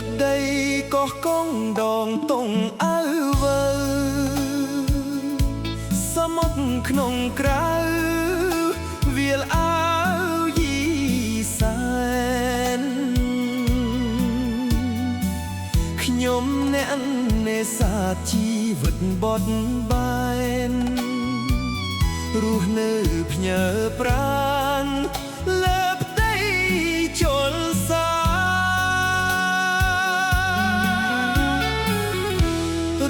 ទឹកដីកោះកុងដងតុងអើវើសមុទ្រក្នុងក្រៅវាលអាវយីសែនខ្ញុំអ្នកនេសាទជីវិតបត់បែនរស់នៅផ្ញើប្រាណលើផ្ទៃជលសា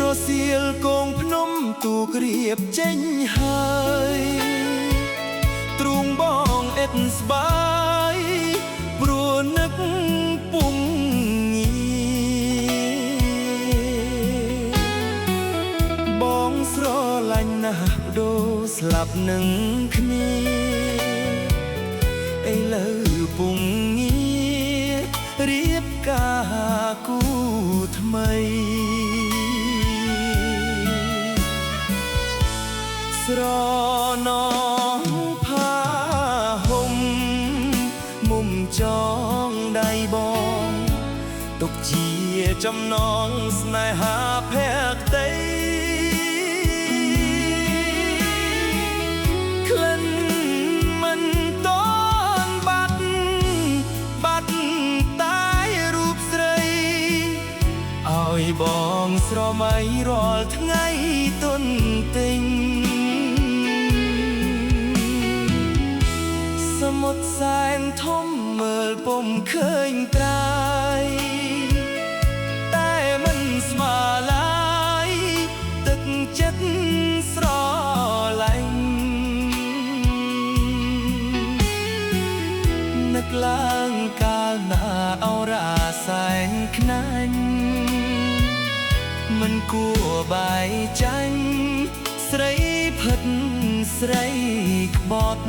រសៀលកងភ្នំទូក្រៀបចេញហើយទ្រូងបងអិតស្បាយព្រោះនឹកពុំបងស្រឡាញ់ណាស់ដូរស្លាប់នឹងគ្នាឥឡូវពុំងាររៀបការគូថ្មីស្រណងផាហុំមុំចងដៃបងទុកជាចំណងស្នេហាភក្តីក្លិនមិនតន់បាត់តែរូបស្រីឲ្យបងស្រមៃរាល់ថ្ងៃទន់ទិញសមុទ្រសែនធំមើលពុំឃើញត្រើយតែមិនស្មើឡើយទឹកចិត្តស្រឡាញ់នឹកឡើងកាលណាអរាសែនខ្នាញ់មិនគួរបាយចាញ់ស្រីផិតស្រីក្បត់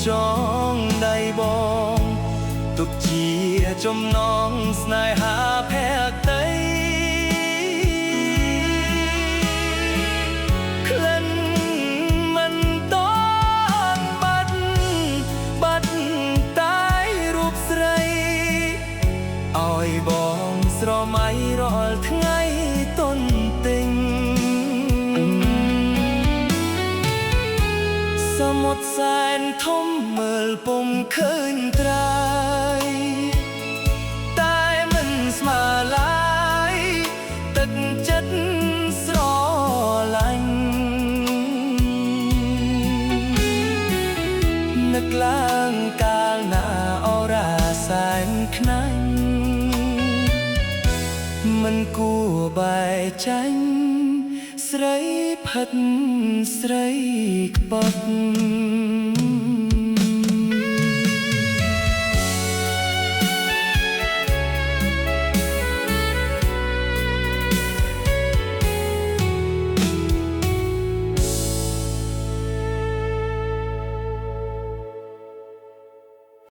ចងដៃបងទុកជាចំណងស្នេហាភក្តីក្លិនមិនតន់បាត់តែរូបស្រីឲ្យបងស្រមៃរាល់ថ្ងៃទន់ទិញសមុទ្រសែនធំមើលពុំឃើញត្រើយតែមិនស្មើឡើយទឹកចិត្តស្រឡាញ់នឹកឡើងកាលណាអរាសែនខ្នាញ់មិនគួរបែកចាញ់ស្រីផិតស្រីក្បត់